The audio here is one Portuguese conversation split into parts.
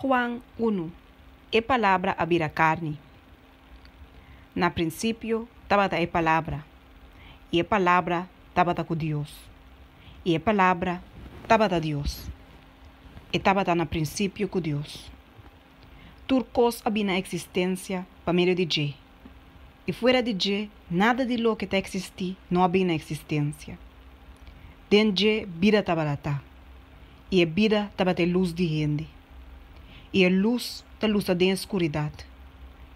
Juan 1. É palavra habira carne. Na princípio, estava a palavra. E a palavra estava com Deus. E a palavra estava a Deus. E estava na princípio com Deus. Turcos havia na existência para meio de G. E fora de G, nada de lo que está existir não havia na existência. Den G, vida estava lá. E a vida estava a luz de gente. E a luz está luz da escuridade.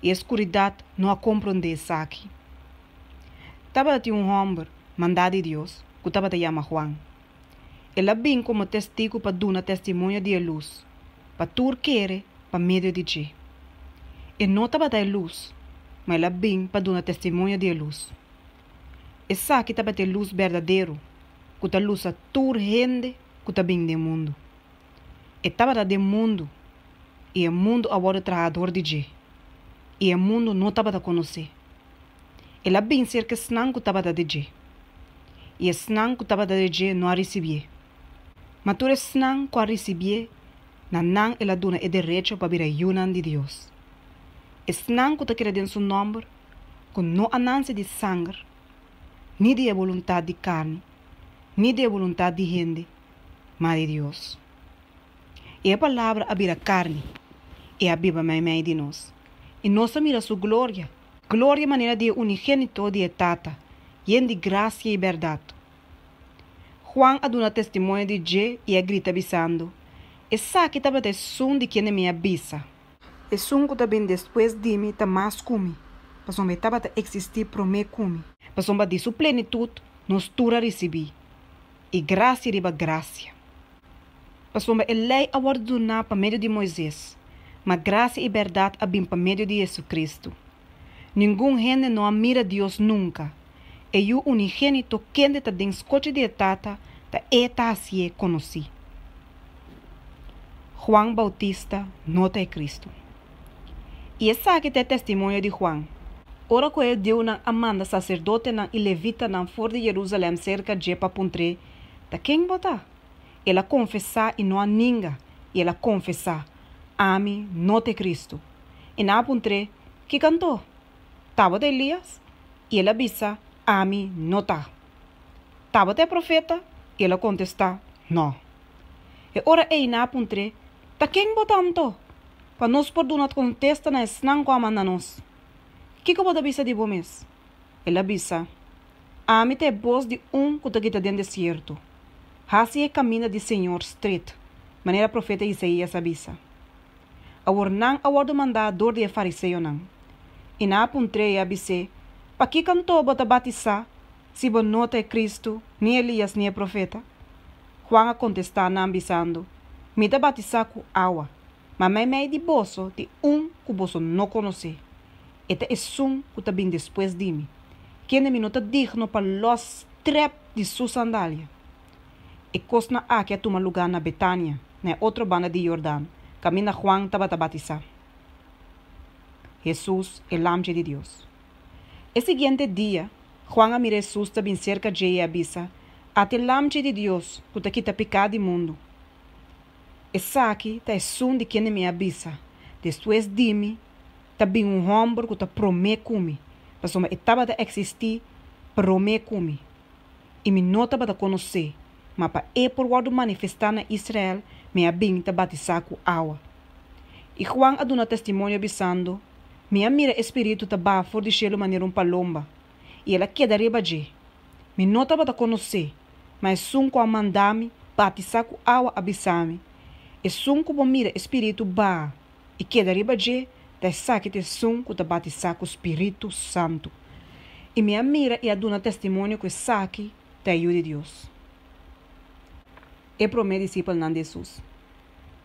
E a escuridade não a compreende isso aqui. Estava a um homem mandado de Deus, que estava a chamar Juan. Ele vem como testigo para dar testemunho de luz, para tudo querer, para meio de G. E não estava a luz, mas ele vem para dar testemunho de luz. Essa aqui estava a luz verdadeiro, que está luz a toda gente que está bem do mundo. E estava do mundo, e o mundo agora é trabalhador de G. E o mundo não estava a conhecer. Ele bem ser que senão que estava de G. E senão que estava de G não a receber. Mas tu senão que a receber, não ela dona o direito para vir a Yunan de Deus. E senão que está querendo em seu nome, com não anância de sangue, nem de vontade de carne, nem de vontade de gente, mas de Deus. E a palavra abrir a carne, e a Bíblia mais de nós. E nós mira sua glória, glória maneira de unigênito de Tata, e de graça e verdade. Juan a dado testemunho de G e a grita avisando. E sabe que estava de som de quem me avisa. E som que também depois de mim está mais come. Mas não estava a existir para mim come. Mas não de sua plenitude, nós tura recebi. E graça riba graça. Mas não é lei a ordenar para meio de Moisés. Mas graça e verdade abim para meio de Jesus Cristo. Nenhum gente não mira Deus nunca. E o unigênito quem está dentro do escote de Tata, da eta assim conheci. Juan Bautista nota é Cristo. E essa aqui é testemunho de Juan. Ora que ele deu na amanda sacerdote e levita na fora de Jerusalém cerca de Papuntre, da quem botar? Ela confessar e não há ninguém. E ela confessar. Ami, note Cristo. E na Papuntre, que cantou? Tava de Elias? E ela avisa, Ami, não tá. Tava de profeta? E ela contesta, não. E ora ei na Papuntre, tá quem botanto? Para nós por não contesta na esnan com a manda nós. Que pode avisa de bom mês? Ela avisa, Ami te voz de que te quita dentro do deserto. Assim é caminho de Senhor estreito. Maneira profeta Isaías avisa. Agora não a mandador de fariseu não. E na Papuntre avise, para que cantou bota batizar, se bom nota é Cristo, nem Elias nem é profeta? Juan a contestar na avisando, me da batizar com água, mas me de bolso de que bolso não conhece. Este é que está bem depois de mim. Quem é minuto digno para los trep de sua sandália. E cosna aqui a tomar lugar na Betânia, na outra banda de Jordão, caminha Juan estava a batizar. Jesus é o Lamb de Deus. E seguinte dia, Juan a mira Jesus também cerca de e avisa, até o Lamb de Deus, que está quita pecado do mundo. Essa aqui está som de quem me avisa. Depois de mim, também homem que está promete comigo. Mas uma etapa de existir, promete comigo. E me não estava a conhecer, mas para por wado manifestar na Israel, me abim te batizar com água. E Juan a dado testemunho avisando, minha mira espírito tá bafo de chelo maneira palomba. E ela queda riba de. Me não estava a conhecer, mas sum com a mandame, batizar com água avisame. E sum com a mira espírito ba. E queda riba de, da saque te sum com a batizar com o Espírito Santo. E minha mira e a dona testemunho que saque da ajuda de Deus. E pro meu discípulo não Jesus.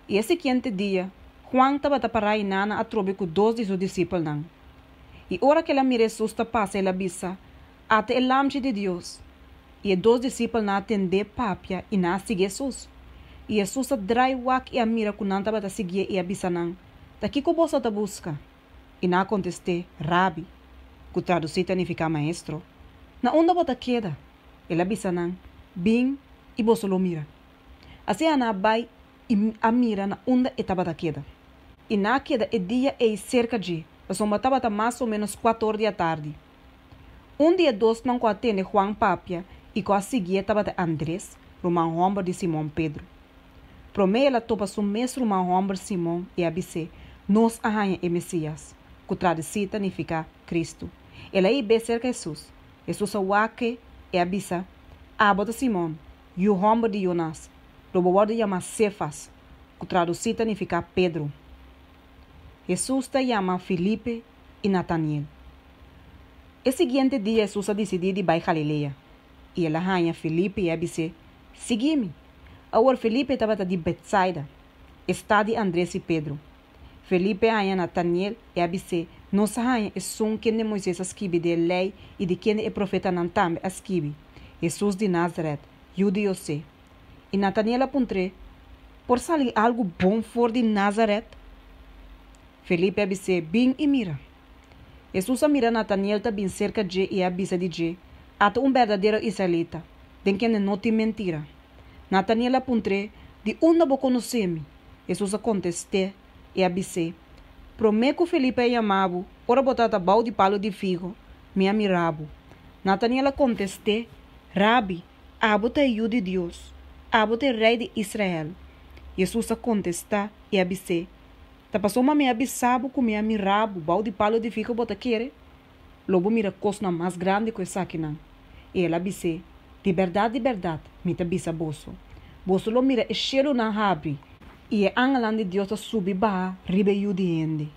E esse quinto dia, Juan estava a parar e nana a trobe com 2 de seus discípulos não. E ora que ela mira Jesus ta passa ela bisa, até o Lamb de Deus. E 2 discípulos não atender papia e não seguir Jesus. E Jesus a drai wak e a mira que não estava a seguir e a bisa não. Daqui que você ta busca. E não contestei, Rabi, que traduzir significa maestro. Na onda bota queda. Ela bisa não, bem e você lo mira. Assim a vai e a mira na onda estava da queda. E na queda o dia é cerca de, a soma estava mais ou menos 4 horas da tarde. Um dia dois não atende Juan Papia e com a seguir estava Andrés, Romão Hombre de Simão Pedro. Promei ela topa o mesmo Romão Hombre Simão e abisse, nós arranha e Messias, que traduzida significa Cristo. Ela aí be cerca Jesus. Jesus awake e abissa, abota Simão, e o homem de Jonas, o boborde chama Cefas, que traduzida significa Pedro. Jesus te chama Felipe e Nataniel. O seguinte dia, Jesus decidiu ir para Galileia. E ela arranha Felipe e abisse, segui-me. Agora Felipe estava de Betsaida, está de Andrés e Pedro. Felipe arranha Nataniel e abisse, nós arranha é som quem de Moisés escreve de lei e de quem é profeta Nantambe escreve, Jesus de Nazaret, judeu se. E Nataniel apontou, por sair algo bom fora de Nazaret? Felipe abisse, bem e mira. Jesus mira Nataniel também cerca de e abissa de je, até verdadeiro israelita, de quem não tem mentira. Nataniel apontou, de onde vou conhecer-me? Jesus contestou e abisse, prometo Felipe chamava, ora botar balde de palo de figo, me amirabo. Nataniel contestou, Rabi, abo te de Deus, abo te rei de Israel. Jesus contestou e abisse, ta passou me abissabo com me amirabo, balde de palo de figo bota querer? Lobo mira coisa mais grande que essa aqui não. E ela abisse, de verdade, me te abissa bolso. Bolso lo mira e cheiro na abre. E é angelando de Deus a subir barra, ribe de ende.